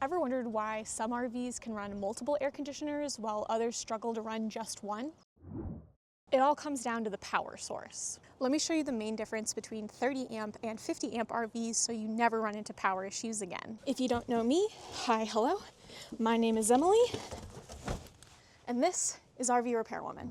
Ever wondered why some RVs can run multiple air conditioners while others struggle to run just one? It all comes down to the power source. Let me show you the main difference between 30 amp and 50 amp RVs so you never run into power issues again. If you don't know me, hi, hello. My name is Emily, and this is RV Repairwoman.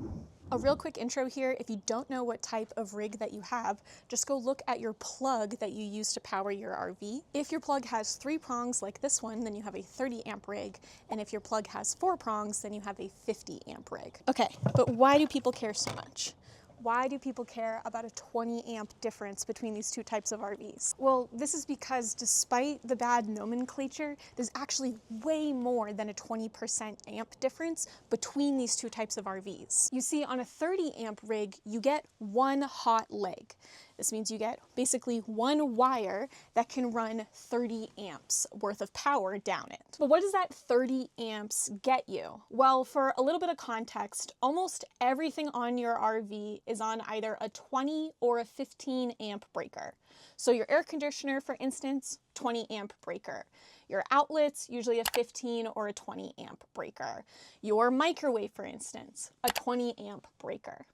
A real quick intro here, if you don't know what type of rig that you have, just go look at your plug that you use to power your RV. If your plug has 3 prongs like this one, then you have a 30 amp rig, and if your plug has 4 prongs, then you have a 50 amp rig. Okay, but why do people care so much? Why do people care about a 20 amp difference between these two types of RVs? Well, this is because despite the bad nomenclature, there's actually way more than a 20% amp difference between these two types of RVs. You see, on a 30 amp rig, you get one hot leg. This means you get basically one wire that can run 30 amps worth of power down it. But what does that 30 amps get you? Well, for a little bit of context, almost everything on your RV is on either a 20 or a 15 amp breaker. So your air conditioner, for instance, 20 amp breaker. Your outlets, usually a 15 or a 20 amp breaker. Your microwave, for instance, a 20 amp breaker.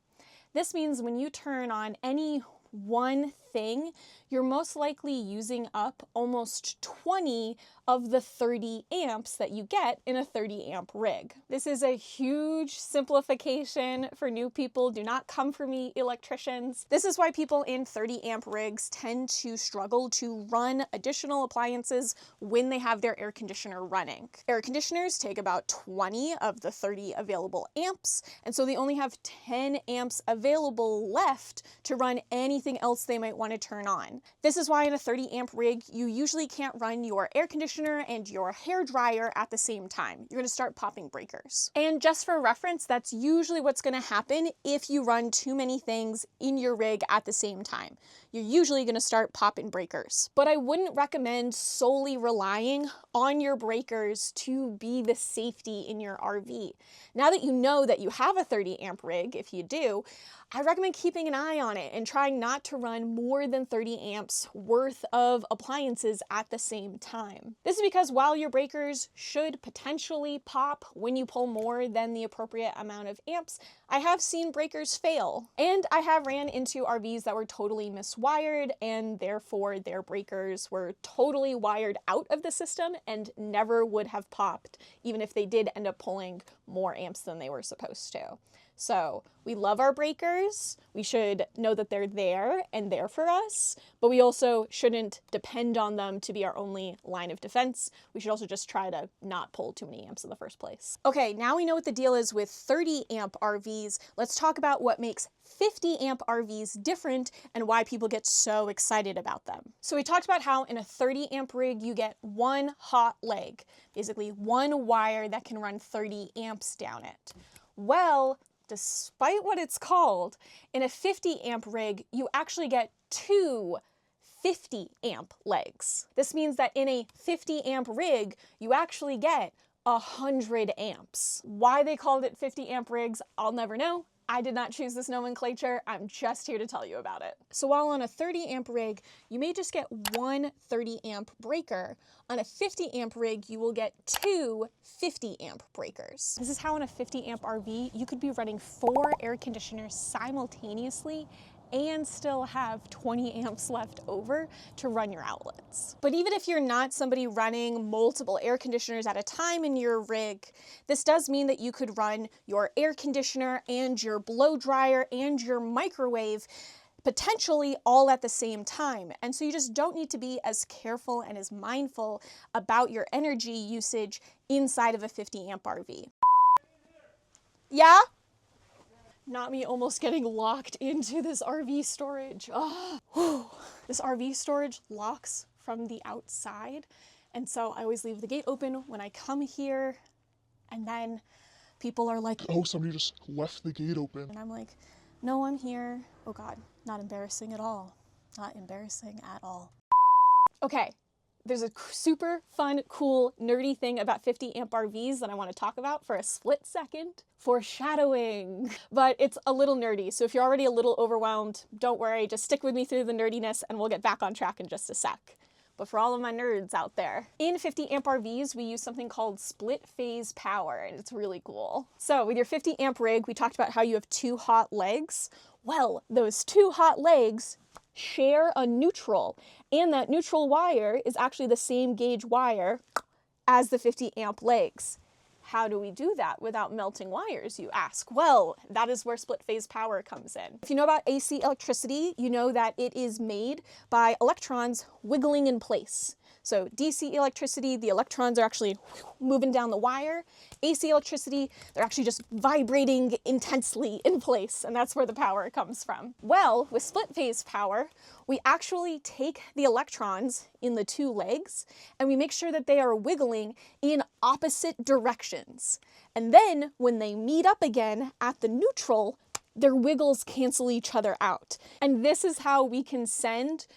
This means when you turn on any one thing, you're most likely using up almost 20 of the 30 amps that you get in a 30 amp rig. This is a huge simplification for new people. Do not come for me, electricians. This is why people in 30 amp rigs tend to struggle to run additional appliances when they have their air conditioner running. Air conditioners take about 20 of the 30 available amps, and so they only have 10 amps available left to run anything else they might want to turn on. This is why in a 30 amp rig, you usually can't run your air conditioner and your hair dryer at the same time. You're going to start popping breakers. And just for reference, that's usually what's going to happen if you run too many things in your rig at the same time. You're usually going to start popping breakers. But I wouldn't recommend solely relying on your breakers to be the safety in your RV. Now that you know that you have a 30 amp rig, if you do, I recommend keeping an eye on it and trying not to run more than 30 amps worth of appliances at the same time. This is because while your breakers should potentially pop when you pull more than the appropriate amount of amps, I have seen breakers fail. And I have ran into RVs that were totally miswired, and therefore their breakers were totally wired out of the system and never would have popped, even if they did end up pulling more amps than they were supposed to. So we love our breakers. We should know that they're there and there for us, but we also shouldn't depend on them to be our only line of defense. We should also just try to not pull too many amps in the first place. Okay, now we know what the deal is with 30 amp RVs. Let's talk about what makes 50 amp RVs different and why people get so excited about them. So we talked about how in a 30 amp rig, you get one hot leg, basically one wire that can run 30 amps down it. Well, despite what it's called, in a 50 amp rig, you actually get 2 50 amp legs. This means that in a 50 amp rig, you actually get 100 amps. Why they called it 50 amp rigs, I'll never know. I did not choose this nomenclature. I'm just here to tell you about it. So while on a 30 amp rig, you may just get one 30 amp breaker. On a 50 amp rig, you will get 2 50 amp breakers. This is how in a 50 amp RV, you could be running 4 air conditioners simultaneously and still have 20 amps left over to run your outlets. But even if you're not somebody running multiple air conditioners at a time in your rig, this does mean that you could run your air conditioner and your blow dryer and your microwave potentially all at the same time. And so you just don't need to be as careful and as mindful about your energy usage inside of a 50 amp RV. Yeah? Not me almost getting locked into this RV storage. Oh, this RV storage locks from the outside. And so I always leave the gate open when I come here. And then people are like, oh, somebody just left the gate open. And I'm like, no, I'm here. Oh God, not embarrassing at all. Not embarrassing at all. Okay. There's a super fun, cool, nerdy thing about 50 amp RVs that I want to talk about for a split second. Foreshadowing. But it's a little nerdy, so if you're already a little overwhelmed, don't worry, just stick with me through the nerdiness and we'll get back on track in just a sec. but for all of my nerds out there. In 50 amp RVs, we use something called split phase power, and it's really cool. So with your 50 amp rig, we talked about how you have 2 hot legs. Well, those 2 hot legs share a neutral, and that neutral wire is actually the same gauge wire as the 50 amp legs. How do we do that without melting wires, you ask? Well, that is where split phase power comes in. If you know about AC electricity, you know that it is made by electrons wiggling in place. So DC electricity, the electrons are actually moving down the wire. AC electricity, they're actually just vibrating intensely in place, and that's where the power comes from. Well, with split phase power, we actually take the electrons in the 2 legs and we make sure that they are wiggling in opposite directions. And then when they meet up again at the neutral, their wiggles cancel each other out. And this is how we can send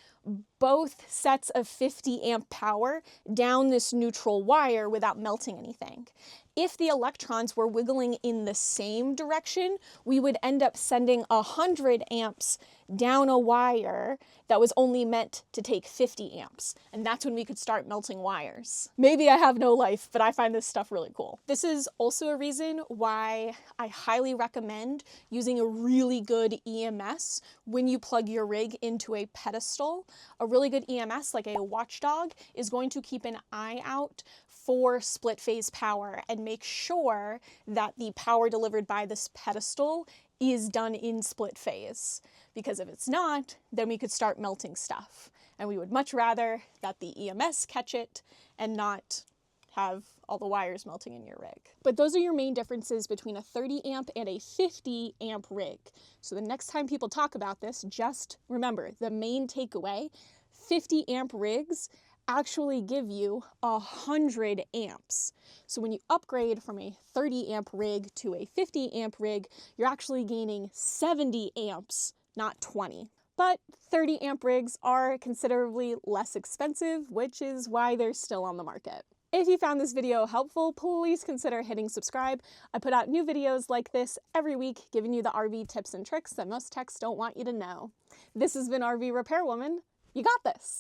both sets of 50 amp power down this neutral wire without melting anything. If the electrons were wiggling in the same direction, we would end up sending 100 amps down a wire that was only meant to take 50 amps. And that's when we could start melting wires. Maybe I have no life, but I find this stuff really cool. This is also a reason why I highly recommend using a really good EMS when you plug your rig into a pedestal. A really good EMS, like a watchdog, is going to keep an eye out for split phase power and make sure that the power delivered by this pedestal is done in split phase. Because if it's not, then we could start melting stuff. And we would much rather that the EMS catch it and not have all the wires melting in your rig. But those are your main differences between a 30 amp and a 50 amp rig. So the next time people talk about this, just remember the main takeaway: 50 amp rigs actually give you 100 amps. So when you upgrade from a 30 amp rig to a 50 amp rig, you're actually gaining 70 amps, not 20. But 30 amp rigs are considerably less expensive, which is why they're still on the market. If you found this video helpful, please consider hitting subscribe. I put out new videos like this every week, giving you the RV tips and tricks that most techs don't want you to know. This has been RV Repairwoman. You got this.